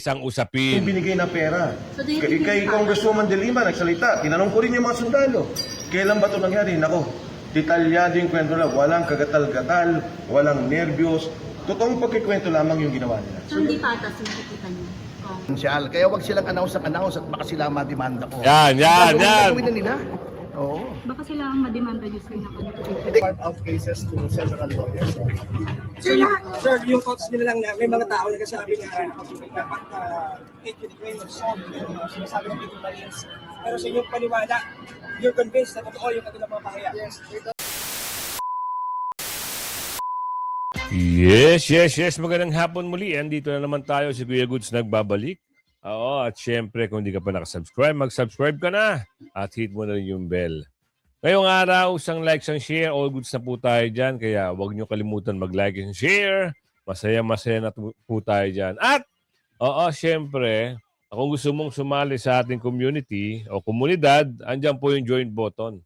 Ang usapin. Yung binigay na pera. Kay Congresswoman De Lima nagsalita. Tinanong ko rin yung mga sundalo. Kailan ba ito nangyari? Nako, detalyado yung kwento na. Walang kagatal-gatal, walang nervyos. Totoong pagkikwento lamang yung ginawa nila. So hindi patas yung nakikita niyo? Kaya wag silang announce at baka sila mademanda ko. Yan. Gagawin na nila. Oo. Baka sila ang mademanda niyo sir na Part of cases to several lawyers. Sir, yung thoughts nila lang na may mga tao nagsasabi na dapat take the grain of salt yung sinasabi ng Philippine Marines. Pero sa inyong paniwala, you're convinced na totoo yung kanilang mga pahaya. Yes. Magandang hapon muli. Andito na naman tayo. Si Kuya Goods nagbabalik. Oo, at syempre, kung hindi ka pa nakasubscribe, mag-subscribe ka na. At hit mo na rin yung bell. Ngayong araw, isang like, isang share. All goods na po tayo dyan. Kaya huwag nyo kalimutan mag-like and share. Masaya na po tayo dyan. At, syempre, kung gusto mong sumali sa ating community o komunidad, andyan po yung join button.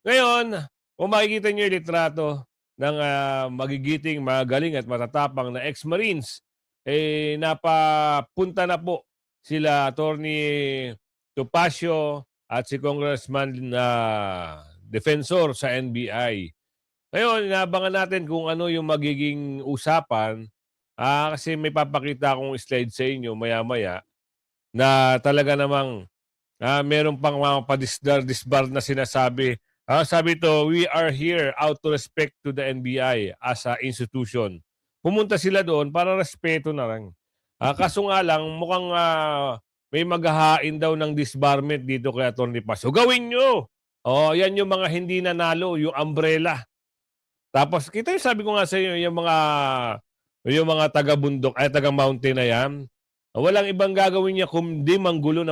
Ngayon, kung makikita nyo yung litrato ng magigiting, magaling at matatapang na ex-Marines, napapunta na po sila Attorney Topacio at si Congressman Defensor sa NBI. Ngayon, inabangan natin kung ano yung magiging usapan kasi may papakita akong slide sa inyo maya-maya na talaga namang meron pang mga padisbar na sinasabi. Sabi to, we are here out to respect to the NBI as a institution. Pumunta sila doon para respeto na lang. Kaso nga lang, mukhang may maghahain daw ng disbarment dito kay Atty. Paso. Gawin nyo! Yan yung mga hindi nanalo, yung umbrella. Tapos, kita yung sabi ko nga sa inyo, yung mga taga-bundok, taga-mountain na yan, walang ibang gagawin niya kundi manggulo.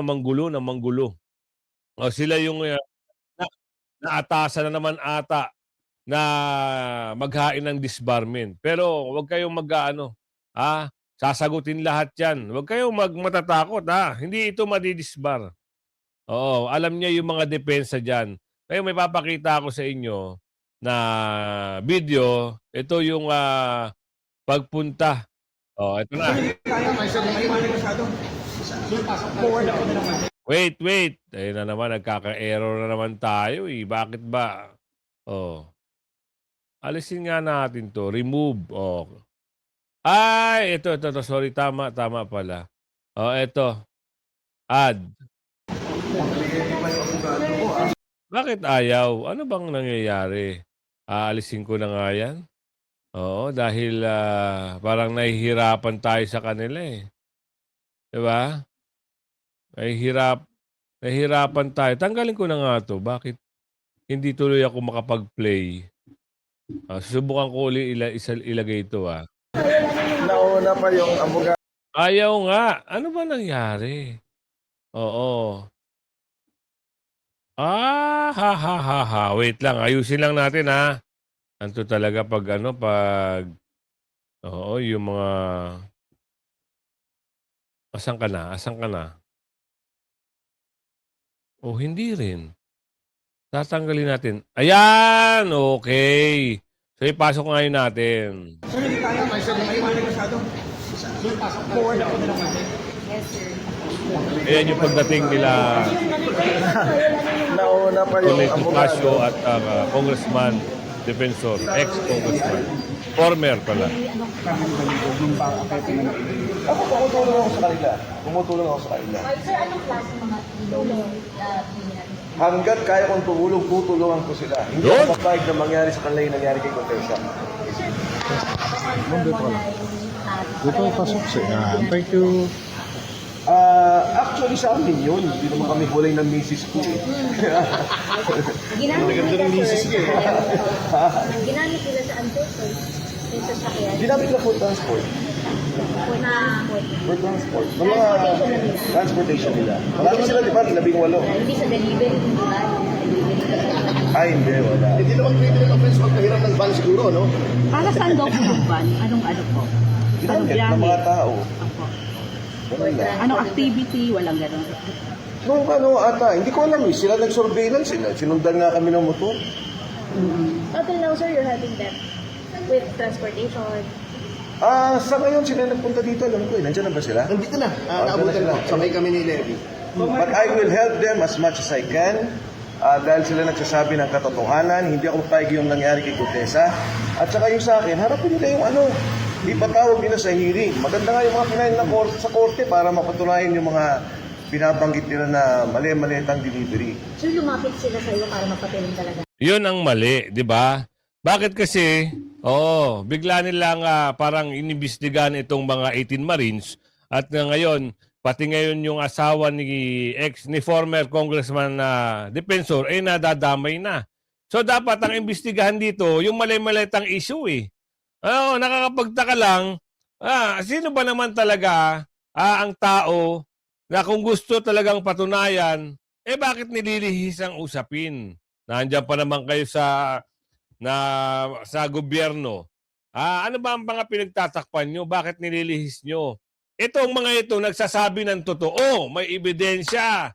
Sila yung naatasan na naman ata na maghain ng disbarment. Pero huwag kayong sasagutin lahat yan. Huwag kayong matatakot, Hindi ito madidisbar. Oo, alam niya yung mga depensa dyan. Kaya may papakita ako sa inyo na video. Ito yung pagpunta. Ito na. Wait. Ayun na naman, nagkaka-error na naman tayo. Bakit ba? Alisin nga natin to. Remove. Ito. Sorry, tama pala. Ito. Add. Bakit ayaw? Ano bang nangyayari? Aalisin ko na nga yan. Dahil parang nahihirapan tayo sa kanila eh. Diba? Nahihirapan tayo. Tanggalin ko na nga to. Bakit hindi tuloy ako makapag-play? Susubukan ko ulit ilagay ito Nauna pa yung abogado. Ayaw nga. Ano ba nangyari? Oo. Wait lang. Ayusin lang natin Anto talaga yung mga... Asan ka na? Hindi rin. Tatanggalin natin. Ayan! Okay. So, ipasok ngayon natin. Sir, hindi tayo. May maliwanag masyado. Sir, pasok forward ako na naman. Yes sir. Ayan yung pagdating nila Nauna pa yung Atty. abogado. Topacio at Congressman Defensor, ex-congressman. Former pala. Ako, tumutulong ako sa kanila. Sir, anong klase mga tulong Hanggat kaya kong tumulong, tutulungan ko sila. Hindi Yun. ako papayag na mangyari sa kanila yung nangyari kay Contessa. Ito pasok siya. Thank you. Actually sa amin yun. Hindi naman kami hulay ng misis ko eh. Ginamit nila sir. Ginamit nila sa ancestor. Yung sasakyan. Ginamit na for transport. For transport. Ng mga transportation nila. Marami sila, di ba? 18. Hindi sa delivery, di ba? Ay, hindi. Wala. Hindi naman criminal offense magpahiram ng van siguro, no? Para saan daw po yung van? Anong ano po? Anong Ginamit ng mga tao. Opo. Ganun lang. Anong activity? Walang gano'n. Nung hindi ko alam eh. Sila nag-surveillance. Sinundan nga kami ng motor. Until now, sir, you're having that with transportation. Sa ngayon sila nagpunta dito, alam ko nandiyan na ba sila? Nandito na, naabutan naabutan na. ko. Sabay kami ni Levy. But I will help them as much as I can. Dahil sila nagsasabi ng katotohanan, hindi ako papayag yung nangyari kay Gutesa. At saka yung sa akin, harapin nila yung ipatawag nila sa hearing. Maganda nga yung mga pinahin na sa korte para mapatunayan yung mga binabanggit nila na mali-malitang delivery. So lumapit sila sa iyo para mapatulong talaga. Yun ang mali, di ba? Bakit kasi, bigla nilang parang inimbestigahan itong mga 18 Marines at ngayon, pati ngayon yung asawa ni former congressman na defensor ay nadadamay na. So dapat ang imbestigahan dito yung mali-malitang issue eh. Nakakapagtaka lang, sino ba naman talaga ang tao na kung gusto talagang patunayan, bakit nililihis ang usapin? Nandiyan pa naman kayo sa gobyerno. Ano ba ang mga pinagtatakpan nyo? Bakit nililihis nyo? Itong mga ito nagsasabi ng totoo, may ebidensya.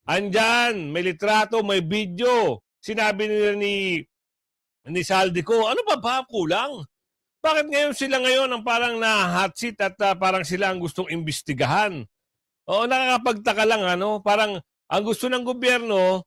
Andyan, may litrato, may video. Sinabi nila ni Saldico, ano ba kulang? Bakit ngayon sila ang parang na-hot seat at parang sila ang gustong imbestigahan? Nakakapagtaka lang, parang ang gusto ng gobyerno,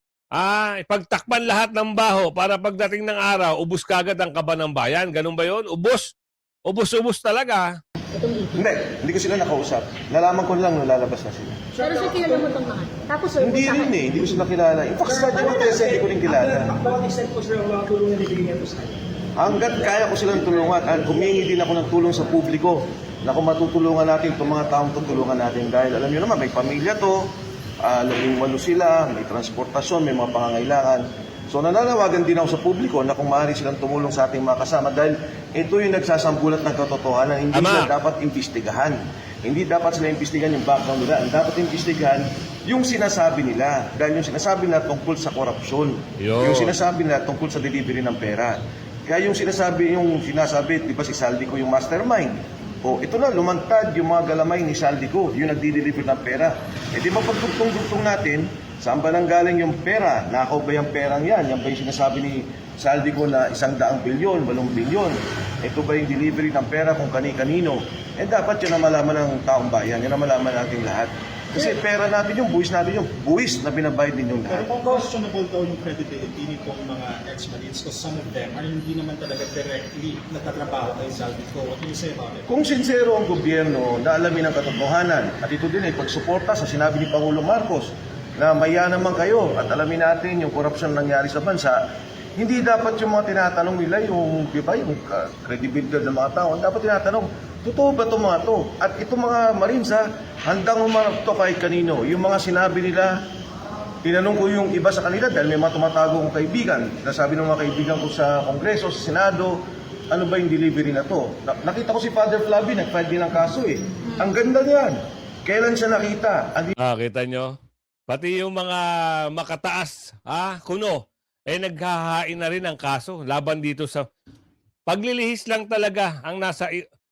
ipagtakpan lahat ng baho para pagdating ng araw, ubos kagad ang kaba ng bayan. Ganun ba yun? Ubos talaga. Hindi ko sila nakausap. Nalaman ko lang nung lalabas na sila. Pero sir, kilala mo itong mga. Tapos sir, Hindi rin hindi ko sila kilala. In fact, sa Gutesa, hindi ko rin kilala. Bakit extent po sir ang mga tulong na nabigyan niya po sa akin? Hanggat kaya ko silang tulungan at humingi din ako ng tulong sa publiko na kung matutulungan natin itong mga taong tutulungan natin dahil alam niyo naman, may pamilya to, 18 sila, may transportasyon, may mga pangangailangan. So nananawagan din ako sa publiko na kung maaari silang tumulong sa ating mga kasama dahil ito yung nagsasambulat ng katotohanan, hindi sila dapat imbestigahan. Hindi dapat sila imbestigahan yung background nila. Ang dapat imbestigahan yung sinasabi nila. Dahil yung sinasabi nila tungkol sa korupsyon. Yung sinasabi nila tungkol sa delivery ng pera. Kaya yung sinasabi, di ba si Saldico yung mastermind? Ito na, lumantad yung mga galamay ni Saldico, yung nagdi-deliver ng pera. Di ba pagtugtong-tugtong natin, saan ba nang galing yung pera? Nakaw ba yung perang yan? Yan ba yung sinasabi ni Saldico na 100 bilyon, 8 bilyon? Ito ba yung delivery ng pera kung kani-kanino? Dapat yun ang malaman ng taong bayan, yun ang malaman natin lahat. Kasi pera natin yung buwis na binabayad din yung lahat. Pero kung questionable daw yung credibility nitong mga ex-Marines because some of them are hindi naman talaga directly nagtatrabaho kay Saldico. What do you say about it? Kung sincero ang gobyerno na alamin ang katotohanan, at ito din ay pagsuporta sa sinabi ni Pangulong Marcos na maya naman kayo at alamin natin yung korupsyon na nangyari sa bansa, hindi dapat yung mga tinatanong nila yung credibility ng mga tao. Dapat tinatanong, totoo ba ito mga to? At itong mga Marines handang humarap to kahit kanino. Yung mga sinabi nila, tinanong ko yung iba sa kanila dahil may mga tumatago kong kaibigan. Nasabi ng mga kaibigan ko sa Kongreso, sa Senado, ano ba yung delivery na to? Nakita ko si Father Flavi, nag-file din ng kaso eh. Ang ganda niyan. Kailan siya nakita? Kita nyo? Pati yung mga makataas, kuno, naghahain na rin ang kaso laban dito sa paglilihis lang talaga ang nasa.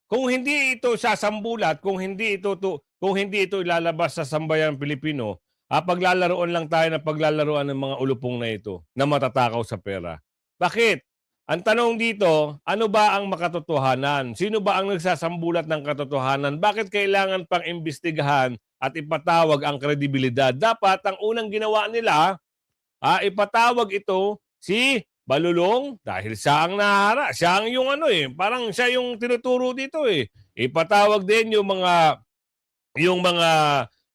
Kung hindi ito sasambulat, kung hindi ito ilalabas sa sambayan Pilipino, paglalaroan lang tayo na paglalaroan ng mga ulupong na ito na matatakaw sa pera. Bakit? Ang tanong dito, ano ba ang makatotohanan? Sino ba ang nagsasambulat ng katotohanan? Bakit kailangan pang imbestigahan at ipatawag ang kredibilidad? Dapat ang unang ginawa nila, ipatawag ito si Balulong dahil siya ang nahara. Siya ang yung parang siya yung tinuturo dito eh. Ipatawag din yung mga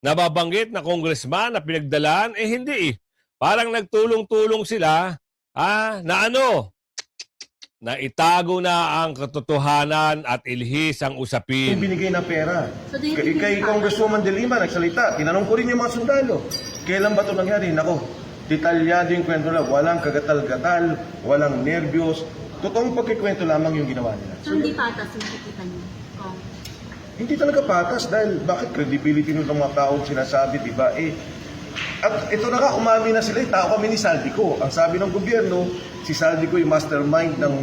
nababanggit na congressman na pinagdalaan, hindi eh. Parang nagtulong-tulong sila na itago na ang katotohanan at ilhis ang usapin. Yung binigay na pera. So, do you think Kay Congresswoman De Lima nagsalita. Tinanong ko rin yung mga sundalo. Kailan ba ito nangyari? Nako, detalyado yung kwento na. Walang kagatal-gatal, walang nervyos. Totoong pagkikwento lamang yung ginawa nila. So hindi patas yung nakikita niyo? Hindi talaga patas dahil bakit credibility ng mga tao sinasabi, di ba? At ito na nga, umami na sila. Tao kami ni Saldico. Ang sabi ng gobyerno, si Saldico yung mastermind ng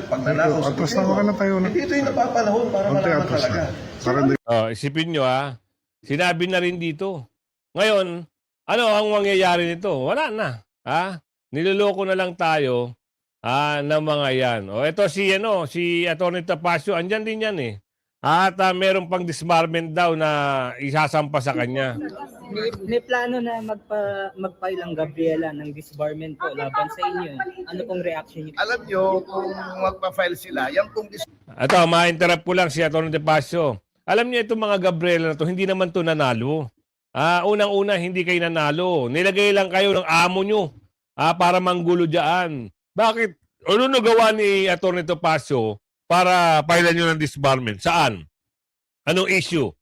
pagnanakaw sa gobyerno. Hindi ito yung napapanahon para malaman talaga. Isipin nyo sinabi na rin dito. Ngayon, ano ang mangyayari nito? Wala na. Niloloko na lang tayo ng mga yan. O ito si Atty. Tapacio, andyan din yan eh. At meron pang disbarment daw na isasampa sa kanya. May plano na mag-file ang Gabriela ng disbarment po laban sa inyo. Ano pong reaction niyo? Alam nyo, kung magpa-file sila, yan pong Ito, ma-interrupt ko lang si Atty. Tapacio. Alam niyo itong mga Gabriela na to, hindi naman to nanalo. Unang-una, hindi kayo nanalo. Nilagay lang kayo ng amo nyo para manggulo dyan. Bakit? Ano nagawa ni Atty. Tapacio para pailan nyo ng disbarment? Saan? Anong issue?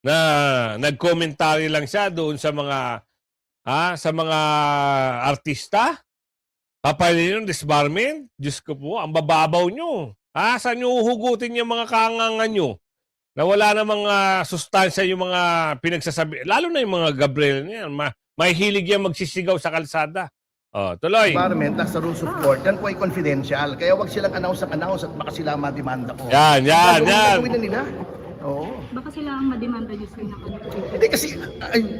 Na nag-commentary lang siya doon sa mga artista? Papailan nyo ng disbarment? Diyos ko po, ang bababaw nyo. Saan nyo uhugutin yung mga kangangan nyo? Na wala namang sustansya yung mga pinagsasabi. Lalo na yung mga Gabriel niyan. May hilig yan magsisigaw sa kalsada. Tuloy. environment nasa rules of court, yan po ay confidential. Kaya wag silang announce at baka sila mademanda ko. Yan. Gagawin na nila. Oo. Baka sila ang mademanda Diyos kayo na Hindi kasi,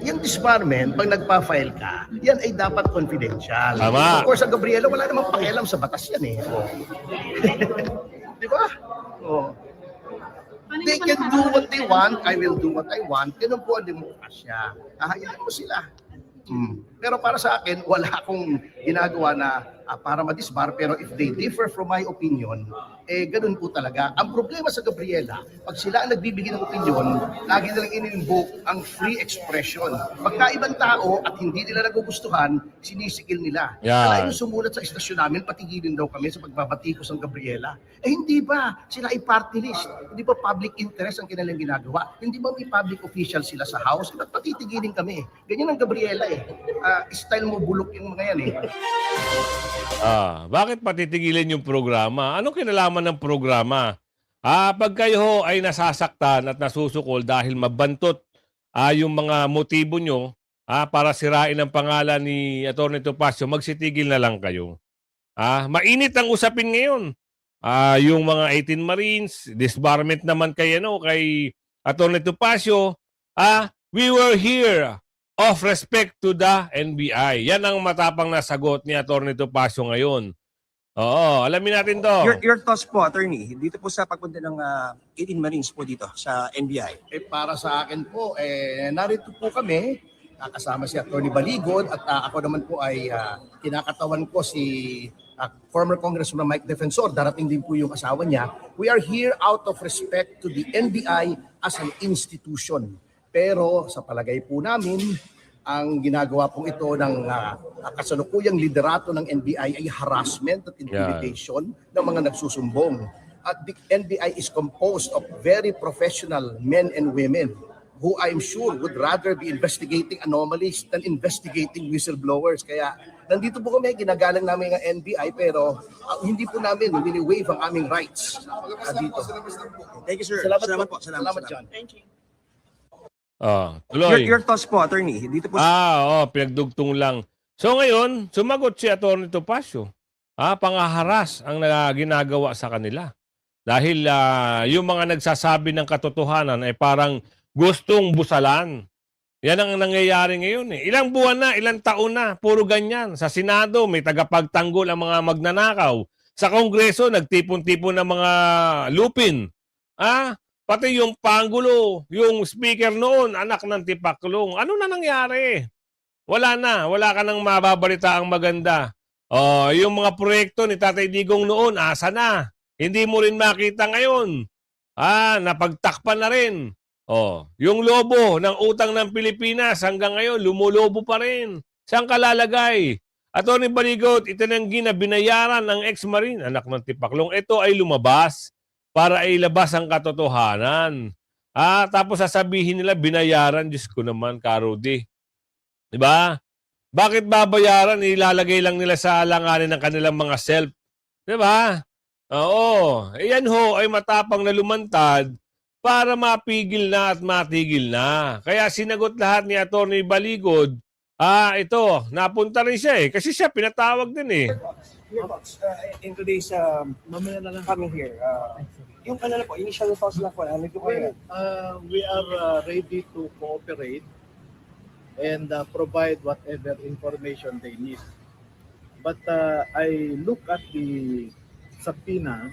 yung disbarment, pag nagpa-file ka, yan ay dapat confidential. Tama. Of course, ang Gabriela, wala namang pakialam sa batas yan eh. Di ba? Oh. They can do what they want, I will do what I want. Ganun po ang demokrasya. Hayaan mo sila. Pero para sa akin, wala akong ginagawa na para ma-disbar. Pero if they differ from my opinion, ganun po talaga. Ang problema sa Gabriela, pag sila ang nagbibigay ng opinion, lagi nilang in-invoke ang free expression. Pagka ibang tao at hindi nila nagugustuhan, sinisikil nila. Yeah. Kaya yung sumulat sa istasyon namin, patigilin daw kami sa pagbabatikos ng Gabriela. Hindi ba? Sila ay party list. Hindi ba public interest ang kanilang ginagawa? Hindi ba may public official sila sa house? Ba't patitigilin kami? Ganyan ang Gabriela eh. Style mo bulok yung mga yan eh. Bakit patitigilin yung programa? Anong kinalaman ng programa? Pag kayo ay nasasaktan at nasusukol dahil mabantot yung mga motibo nyo para sirain ang pangalan ni Atty. Tapacio, magsitigil na lang kayo. Mainit ang usapin ngayon. Yung mga 18 Marines, disbarment naman kay Atty. Tapacio. We were here of respect to the NBI. Yan ang matapang na sagot ni Atty. Tapacio ngayon. Oo, alamin natin to. Your thoughts po, attorney, dito po sa pagpunta ng 18 Marines po dito sa NBI. Para sa akin po, narito po kami, kasama si Atty. Baligod at ako naman po ay kinakatawan ko si former Congressman Mike Defensor. Darating din po yung asawa niya. We are here out of respect to the NBI as an institution. Pero sa palagay po namin, ang ginagawa pong ito ng kasalukuyang liderato ng NBI ay harassment at intimidation ng mga nagsusumbong. At the NBI is composed of very professional men and women who I'm sure would rather be investigating anomalies than investigating whistleblowers. Kaya nandito po kami, ginagalang namin ang NBI pero hindi po namin wini-waive ang aming rights dito. Thank you, sir. Salamat po. Salamat, John. Thank you. Tuloy. Your thoughts po, attorney, dito po pinagdugtong lang. So ngayon, sumagot si Atty. Tapacio. Pangaharas ang ginagawa sa kanila. Dahil yung mga nagsasabi ng katotohanan ay parang gustong busalan. Yan ang nangyayari ngayon eh. Ilang buwan na, ilang taon na, puro ganyan. Sa Senado, may tagapagtanggol ang mga magnanakaw. Sa Kongreso, nagtipon-tipon ng mga lupin. Pati yung Pangulo, yung speaker noon, anak ng tipaklong. Ano na nangyari? Wala na. Wala ka nang mababalita ang maganda. Yung mga proyekto ni Tatay Digong noon, asa na? Hindi mo rin makita ngayon. Napagtakpan na rin. Yung lobo ng utang ng Pilipinas hanggang ngayon, lumulobo pa rin. Saan ka lalagay? Atty. Baligod, itinanggi na binayaran ng ex-marine, anak ng tipaklong. Ito ay lumabas para ilabas ang katotohanan. Tapos sasabihin nila, binayaran. Diyos ko naman, Karudi. Diba? Bakit babayaran? Ilalagay lang nila sa alanganin ng kanilang mga self. Diba? Oo. Yan ho ay matapang na lumantad para mapigil na at matigil na. Kaya sinagot lahat ni Atty. Baligod, ito, napunta rin siya eh. Kasi siya pinatawag din eh. Your thoughts in today's coming here. Yung po, initial thoughts lang po. We are ready to cooperate and provide whatever information they need. But I look at the subpoena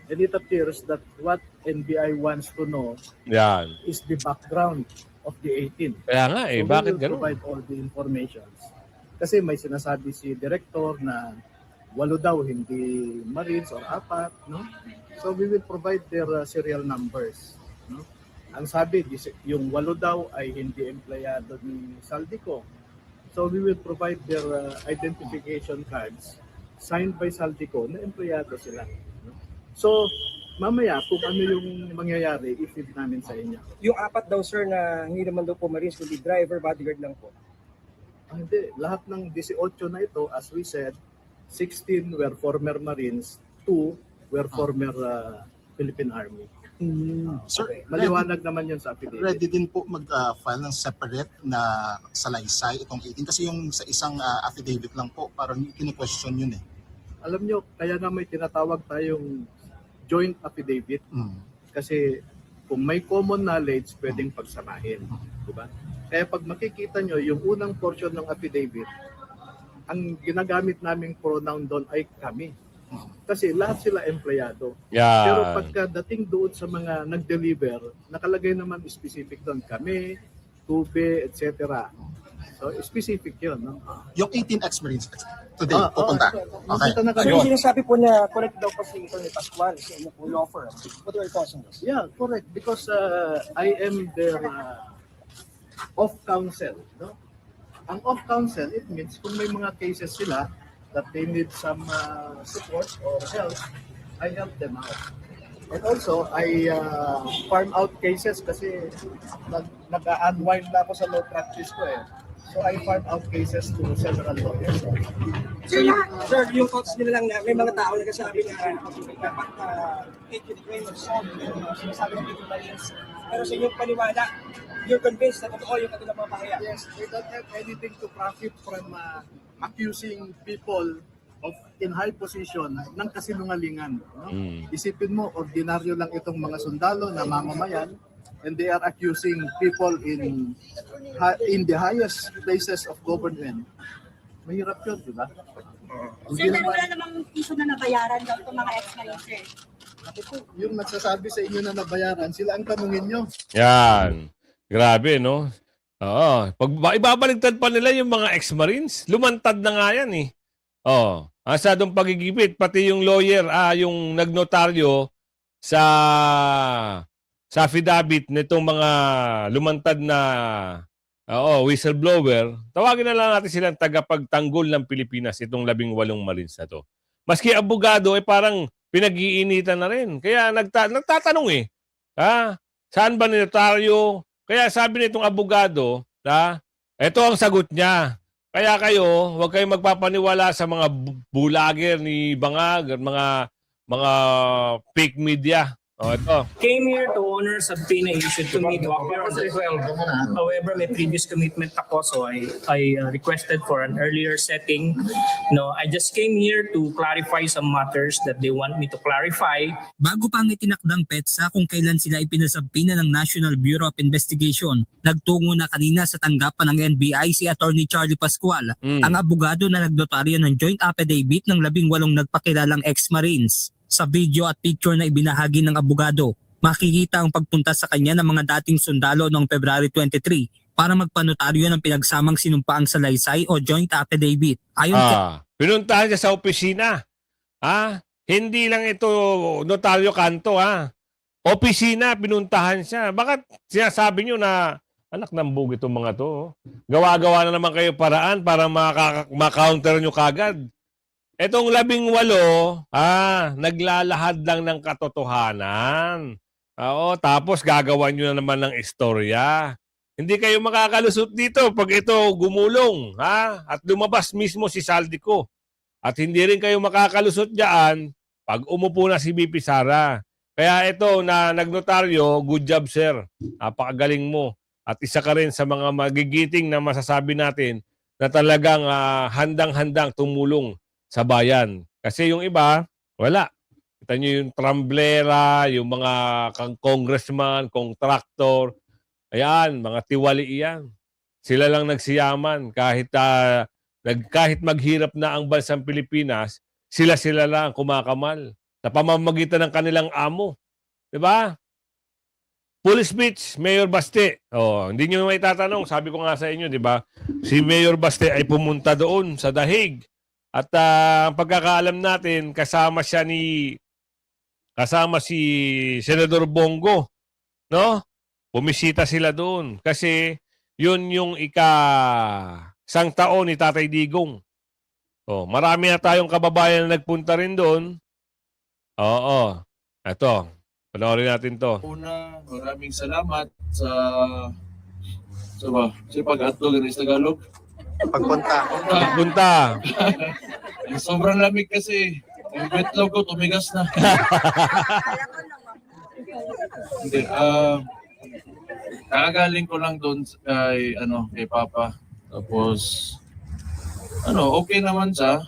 and it appears that what NBI wants to know Yan. is the background of the 18. Kaya nga eh, So bakit we will ganun? provide all the informations. Kasi may sinasabi si Director na 8 daw hindi Marines or 4, no? So we will provide their serial numbers, no? Ang sabi, yung 8 daw ay hindi empleyado ni Saldico. So we will provide their identification cards signed by Saldico na empleyado sila, no? So mamaya kung ano yung mangyayari, i-feed namin sa inyo. Yung 4 daw sir na hindi naman daw po Marines, kundi driver, bodyguard lang po. Hindi, lahat ng 18 na ito, as we said, 16 were former Marines, 2 were former Philippine Army. Sir, Maliwanag naman yun sa affidavit. ready din po mag-file ng separate na salaysay itong 18 kasi yung sa isang affidavit lang po parang kine-question yun eh. Alam nyo, kaya nga may tinatawag tayong joint affidavit kasi kung may common knowledge, pwedeng pagsamahin. Diba? Kaya pag makikita nyo, yung unang portion ng affidavit, ang ginagamit naming pronoun doon ay kami. Kasi lahat sila empleyado. Yan. Pero pagkadating doon sa mga nag-deliver, nakalagay naman specific doon. Kami, tube, etc. So, specific yun. No? Yung 18 ex-Marines today pupunta. Okay. Nakita na So kayo. yung sinasabi po niya, correct daw po si Attorney Pascual sa inyo po law firm. What are your thoughts on this? Yeah, correct. Because I am their off-counsel. No? Ang off-counsel, it means kung may mga cases sila that they need some support or help, I help them out. And also, I farm out cases kasi nag-unwind na ako sa law practice ko eh. So I farm out cases to several lawyers. Sir, yung thoughts nila lang na may mga tao nagsasabi na dapat claim of song, sinasabi ng Philippine Marines. Pero sa inyong paniwala, you're convinced na totoo yung kanilang mga pahayag. Yes, they don't have anything to profit from accusing people of in high position ng kasinungalingan. No? Isipin mo, ordinaryo lang itong mga sundalo na mamamayan and they are accusing people in the highest places of government. Mahirap yun, di ba? Sir, pero wala namang piso na nabayaran daw itong mga ex-Marines, sir. Yung nagsasabi sa inyo na nabayaran, sila ang tanungin nyo. Yan. Grabe, no? Oo. Pag ibabaligtad pa nila yung mga ex-Marines, lumantad na nga yan eh. Oo. Asadong pagigipit, pati yung lawyer, yung nagnotaryo sa affidavit nitong mga lumantad na whistleblower, tawagin na lang natin silang tagapagtanggol ng Pilipinas, itong 18 Marines na to. Maski abogado, parang pinag-iinitan na rin. Kaya nagtatanong eh, saan ba notaryo? Kaya sabi nitong abogado, ito ang sagot niya. Kaya kayo, huwag kayong magpapaniwala sa mga bulager ni Bangag at mga fake media. Ito. Came here to honor subpoena issued to me to appear on the 12th. However, may previous commitment ako, so I requested for an earlier setting. No, I just came here to clarify some matters that they want me to clarify. Bago pa ang itinakdang petsa kung kailan sila ipinasabpina ng National Bureau of Investigation, nagtungo na kanina sa tanggapan ng NBI si Attorney Charlie Pascual, ang abogado na nagnotaryo ng joint affidavit ng 18 nagpakilalang ex-Marines. Sa video at picture na ibinahagi ng abogado, makikita ang pagpunta sa kanya ng mga dating sundalo noong February 23 para magpanotaryo ng pinagsamang sinumpaang salaysay o joint affidavit. Ayon pinuntahan siya sa opisina. Hindi lang ito notaryo kanto. Opisina, pinuntahan siya. Bakit sinasabi nyo na anak ng bug itong mga to? Gawa-gawa na naman kayo paraan para maka-counter nyo kagad. Etong 18, naglalahad lang ng katotohanan. Tapos gagawan nyo na naman ng istorya. Hindi kayo makakalusot dito pag ito gumulong, at lumabas mismo si Saldico. At hindi rin kayo makakalusot diyan pag umupo na si BP Sara. Kaya ito na nagnotaryo, good job sir. Napakagaling mo. At isa ka rin sa mga magigiting na masasabi natin na talagang handang-handang tumulong sa bayan. Kasi yung iba, wala. Kita nyo yung tramblera, yung mga congressman, contractor, ayan, mga tiwali iyan. Sila lang nagsiyaman kahit kahit maghirap na ang bansang Pilipinas, sila-sila lang ang kumakamal sa pamamagitan ng kanilang amo. Diba? Police Beach, Mayor Baste. Oh, hindi nyo may tatanong. Sabi ko nga sa inyo, di ba? Si Mayor Baste ay pumunta doon sa Dahig. At ang pagkakaalam natin, kasama si Senador Bongo, no? Bumisita sila doon kasi yun yung isang taon ni Tatay Digong. Oh, marami na tayong kababayan na nagpunta rin doon. Oo. Ito, panoorin natin to. Una, maraming salamat sa pag-atog ng Tagalog. Pagpunta. Sobrang lamig kasi. Yung betlog ko, tumigas na. Hindi, kakagaling ko lang doon kay Papa. Tapos, okay naman siya.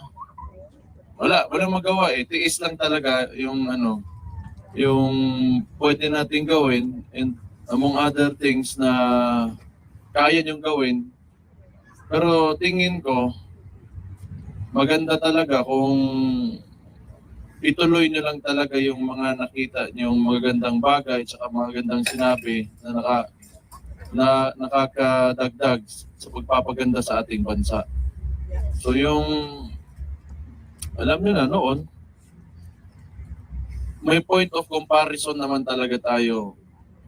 Walang magawa eh. Tiis lang talaga yung pwede natin gawin, and among other things na kaya niyong gawin. Pero tingin ko, maganda talaga kung ituloy niyo lang talaga yung mga nakita niyong magagandang bagay at magagandang sinabi na nakakadagdag sa pagpapaganda sa ating bansa. So alam niyo na noon, may point of comparison naman talaga tayo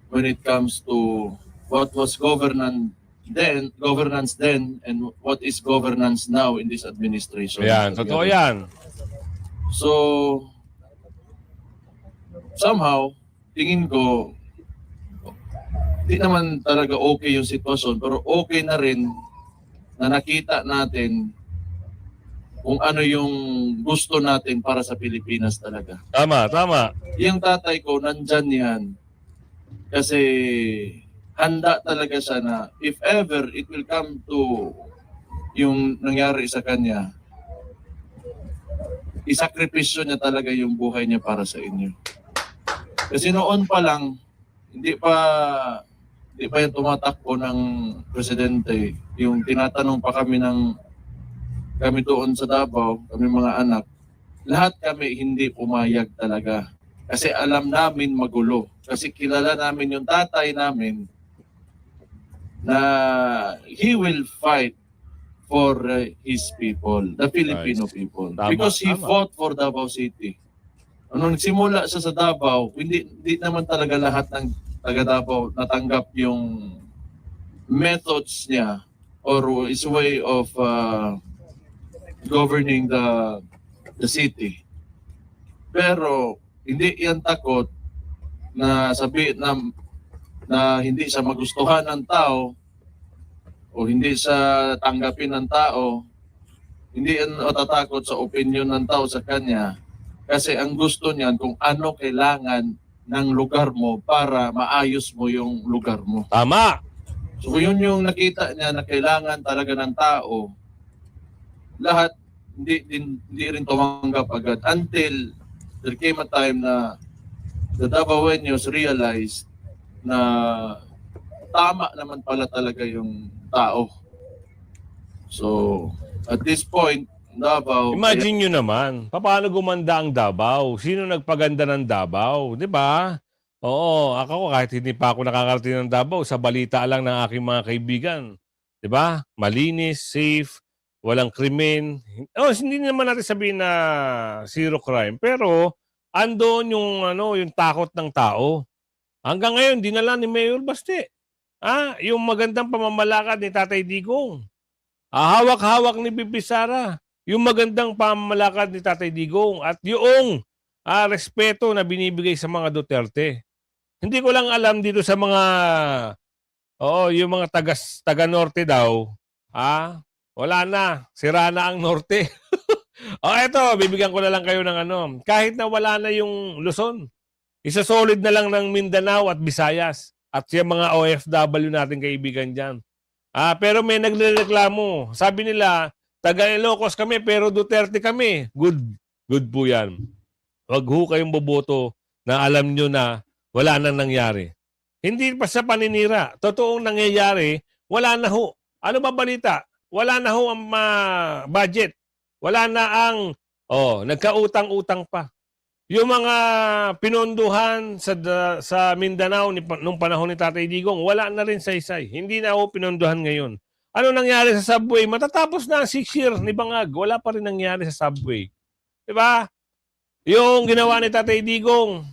when it comes to what was governance then and what is governance now in this administration. Ayan, totoo yan. So, somehow, tingin ko, di naman talaga okay yung sitwasyon, pero okay na rin na nakita natin kung ano yung gusto natin para sa Pilipinas talaga. Tama, tama. Yung tatay ko, nandyan yan. Kasi handa talaga siya na if ever it will come to yung nangyari sa kanya, isakripisyo niya talaga yung buhay niya para sa inyo. Kasi noon pa lang, hindi pa yung tumatakbo ng presidente, yung tinatanong pa kami doon sa Davao, kami mga anak, lahat kami hindi pumayag talaga. Kasi alam namin magulo. Kasi kilala namin yung tatay namin na he will fight for his people, the Filipino people. Tama, Because he tama. fought for Davao City. Nung nagsimula siya sa Davao, hindi naman talaga lahat ng taga Davao natanggap yung methods niya or his way of governing the city. Pero hindi yan takot na sabihin na hindi siya magustuhan ng tao o hindi siya tanggapin ng tao. Hindi yan natatakot sa opinion ng tao sa kanya kasi ang gusto niyan kung ano kailangan ng lugar mo para maayos mo yung lugar mo. Tama. So yun yung nakita niya na kailangan talaga ng tao, lahat hindi rin tumanggap agad until there came a time na the Davaoenos realized na tama naman pala talaga yung tao. So at this point, Davao... Imagine nyo naman, paano gumanda ang Davao? Sino nagpaganda ng Davao? Di ba? Oo, ako kahit hindi pa ako nakakarating ng Davao, sa balita lang ng aking mga kaibigan. Di ba? Malinis, safe, walang krimen. Hindi naman natin sabihin na zero crime, pero andoon yung takot ng tao. Hanggang ngayon, dinala ni Mayor Baste. Yung magandang pamamalakad ni Tatay Digong. Hawak-hawak ni Bibi Sara. Yung magandang pamamalakad ni Tatay Digong at yung respeto na binibigay sa mga Duterte. Hindi ko lang alam dito sa mga yung mga taga-norte daw, wala na, sira na ang norte. Eto, bibigyan ko na lang kayo ng kahit na wala na yung Luzon, isa-solid na lang ng Mindanao at Visayas at yung mga OFW natin kaibigan dyan. Pero may nagrereklamo. Sabi nila, taga-Ilocos kami pero Duterte kami. Good po yan. Huwag ho kayong boboto na alam nyo na wala nang nangyari. Hindi pa sa paninira. Totoong nangyayari, wala na ho. Ano ba balita? wala na ho ang budget. Wala na ang, nagkautang-utang pa. Yung mga pinondohan sa Mindanao nung panahon ni Tatay Digong, wala na rin saysay. Hindi na ho pinondohan ngayon. Ano nangyari sa subway? Matatapos na ang 6 year ni Bangag. Wala pa rin nangyari sa subway. Diba? Yung ginawa ni Tatay Digong,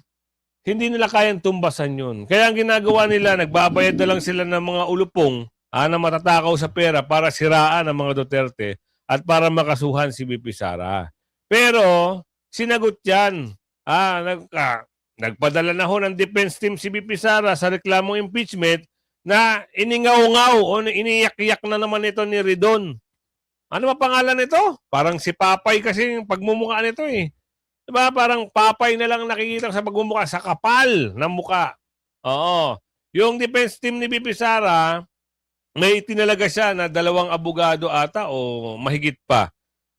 hindi nila kayang tumbasan yun. Kaya ang ginagawa nila, nagbabayad na lang sila ng mga ulupong na matatakaw sa pera para siraan ang mga Duterte at para makasuhan si BP Sara. Pero, sinagot yan. Nagpadala na ho ng defense team si BP Sara sa reklamong impeachment na iningaw-ngaw o iniyak-iyak na naman ito ni Ridon. Ano ba pangalan nito? Parang si Papay kasi yung pagmumukha nito eh. Diba? Parang Papay na lang nakikita sa pagmumukha, sa kapal ng muka. Oo. Yung defense team ni BP Sara, may itinalaga siya na 2 abogado ata o mahigit pa.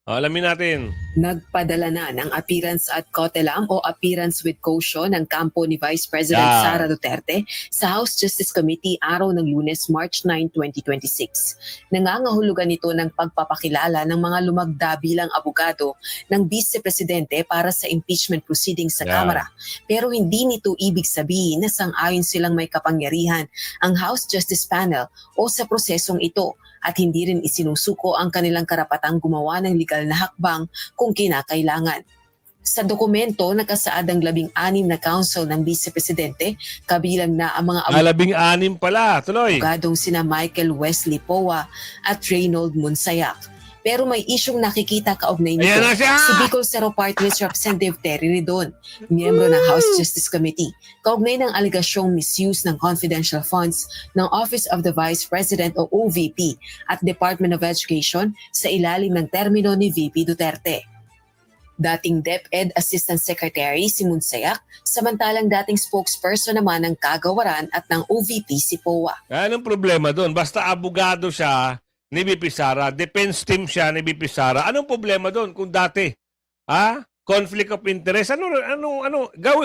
Alamin natin. Nagpadala na ng appearance at cautelam o appearance with caution ng kampo ni Vice President Sara Duterte sa House Justice Committee araw ng Lunes, March 9, 2026. Nangangahulugan ito ng pagpapakilala ng mga lumagda bilang abogado ng Vice Presidente para sa impeachment proceedings sa Kamara. Pero hindi nito ibig sabihin na sang-ayon silang may kapangyarihan ang House Justice Panel o sa prosesong ito at hindi rin isinusuko ang kanilang karapatang gumawa ng legal na hakbang kung kinakailangan. Sa dokumento, nakasaad ang 16 na counsel ng Vice Presidente, kabilang na ang mga 16 pala, tuloy. abogadong sina Michael Wesley Poa at Reynold Monsayak. Pero may isyong nakikita kaugnay nito Ayan na siya! si Bicol Cerro Party List Representative Terry Ridon, miyembro ng House Justice Committee, kaugnay ng alegasyong misuse ng confidential funds ng Office of the Vice President o OVP at Department of Education sa ilalim ng termino ni VP Duterte. Dating DepEd Assistant Secretary si Monsayak, samantalang dating spokesperson naman ng Kagawaran at ng OVP si Poa. Anong problema doon? Basta abogado siya ni BP Sara, defense team siya ni BP Sara. Anong problema doon kung dati? Conflict of interest?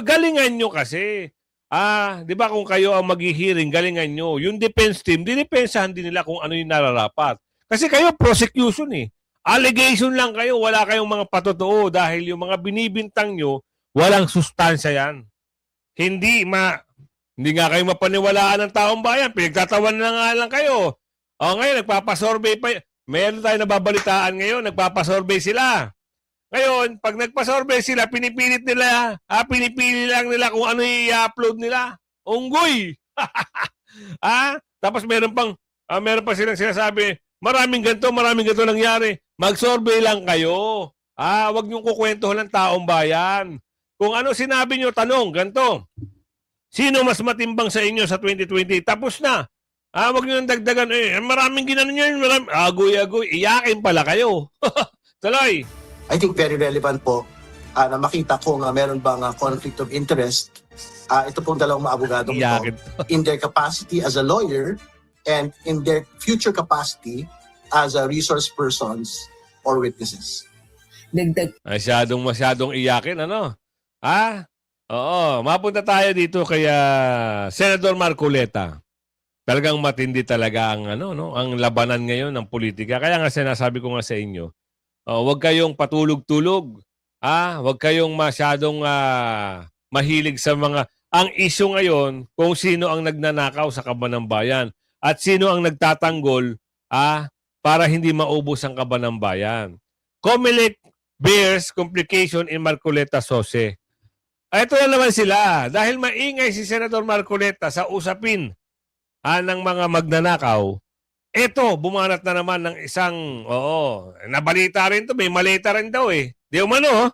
Galingan nyo kasi. 'Di ba kung kayo ang maghihiring, galingan nyo. Yung defense team, dinepensahan din nila kung ano yung nararapat. Kasi kayo prosecution eh. Allegation lang kayo, wala kayong mga patotoo dahil yung mga binibintang nyo, walang sustansya yan. Hindi nga kayo mapaniwalaan ng taong bayan, pinagtatawan na nga lang kayo. Ngayon, nagpapasurvey pa. Meron tayo nababalitaan ngayon, nagpapasurvey sila. Ngayon, pag nagpasurvey sila, pinipili lang nila kung ano i-upload nila. Unggoy! Tapos meron pa silang sinasabi, maraming ganito nangyari. Mag-survey lang kayo. Wag niyong kukwentuhan ng taong bayan. Kung ano sinabi niyo, tanong, ganito. Sino mas matimbang sa inyo sa 2020? Tapos na. Wag nyo nang dagdagan. Maraming ginanon yun. Agoy-agoy. Iyakin pala kayo. Tuloy. I think very relevant po na makita kung meron bang conflict of interest. Ito pong 2 maabogadong ito in their capacity as a lawyer and in their future capacity as a resource persons or witnesses. Masyadong iyakin, ano? Oo. Mapunta tayo dito kay Senador Marcoleta. Talagang matindi talaga ang ang labanan ngayon ng politika. Kaya nga sinasabi ko nga sa inyo, huwag kayong patulog-tulog. Huwag kayong masyadong mahilig sa mga ang issue ngayon kung sino ang nagnanakaw sa kaban ng bayan at sino ang nagtatanggol para hindi maubos ang kaban ng bayan. Comelec bears complication in Marcoleta Sose. Ito na naman sila dahil maingay si Senator Marcoleta sa usapin ng mga magnanakaw, eto, bumanat na naman ng isang, nabalita rin to, may malita rin daw eh. Di umano,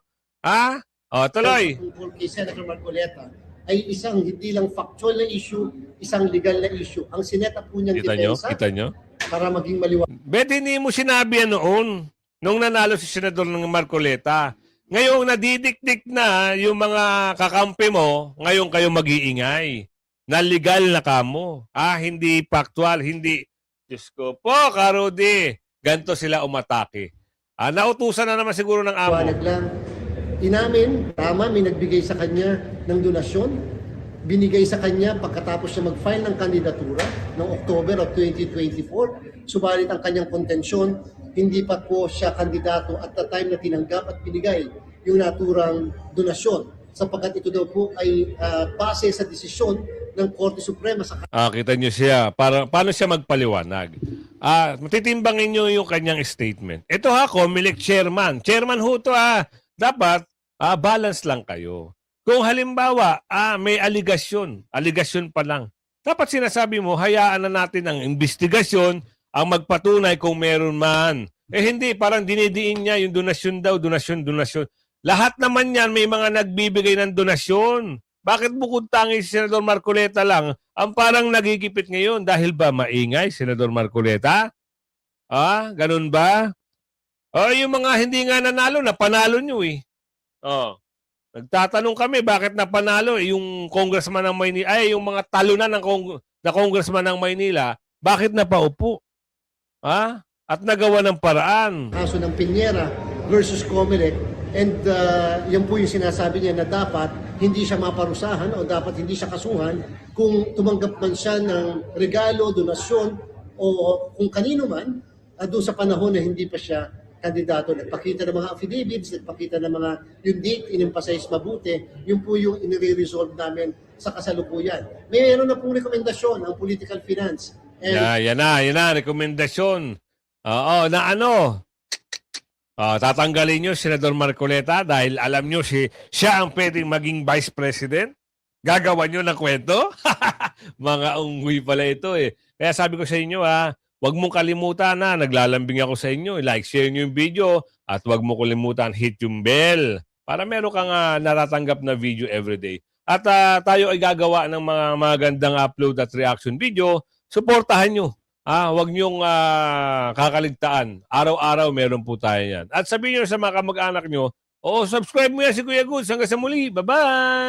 tuloy. Tungkol kay Senator Marcoleta ay isang hindi lang factual na issue, isang legal na issue. Ang sineta po niyang depensa Kita nyo? para maging maliwanag. Bet hindi mo sinabi yan noon, nung nanalo si Senador ng Marcoleta. Ngayong nadidikdik na yung mga kakampi mo, ngayon kayo mag-iingay. Na legal na kamo. Hindi factual, hindi. Diyos ko po, Karudi. Ganto sila umatake. Nautusan na naman siguro ng amo. Lang. Inamin, tama, may nagbigay sa kanya ng donasyon. binigay sa kanya pagkatapos siya mag-file ng kandidatura noong October of 2024. Subalit ang kanyang kontensyon, hindi pa po siya kandidato at the time na tinanggap at binigay yung naturang donasyon, sapagkat ito daw po ay base sa desisyon ng Korte Suprema sa Kita nyo siya. Paano siya magpaliwanag? Matitimbangin nyo yung kanyang statement. Ito ha, COMELEC chairman. Chairman ho to ha. Dapat, balance lang kayo. Kung halimbawa, may aligasyon pa lang. Dapat sinasabi mo, hayaan na natin ang investigasyon ang magpatunay kung meron man. Hindi, parang dinidiin niya yung donasyon daw, donasyon. Lahat naman yan, may mga nagbibigay ng donasyon. Bakit bukod tangi si Senador Marcoleta lang ang parang nagigipit ngayon? Dahil ba maingay, Senador Marcoleta? Ganun ba? Yung mga hindi nga nanalo, napanalo nyo eh. Nagtatanong kami bakit napanalo yung congressman ng Maynila, yung mga talunan ng congressman ng Maynila, bakit napaupo? At nagawa ng paraan. Kaso ng Piñera versus COMELEC, and yan po yung sinasabi niya na dapat hindi siya maparusahan o dapat hindi siya kasuhan kung tumanggap man siya ng regalo, donasyon o kung kanino man doon sa panahon na hindi pa siya kandidato. Nagpakita ng mga affidavits, nagpakita ng mga yung date, in-emphasize mabuti, yun po yung inire-resolve namin sa kasalukuyan. Mayroon na pong rekomendasyon ang political finance. Yan na, rekomendasyon. Na ano? Tatanggalin nyo, Senador Marcoleta, dahil alam nyo siya ang pwedeng maging Vice President? Gagawa nyo ng kwento? Mga unggoy pala ito eh. Kaya sabi ko sa inyo huwag mong kalimutan naglalambing ako sa inyo. Like, share nyo yung video at huwag mo kalimutan hit yung bell para meron kang natatanggap na video everyday. At tayo ay gagawa ng mga magandang upload at reaction video. Suportahan nyo. Huwag niyong kakaligtaan. Araw-araw meron po tayo yan. At sabihin nyo sa mga kamag-anak nyo, subscribe mo yan si Kuya Goods. Hanggang sa muli. Bye-bye!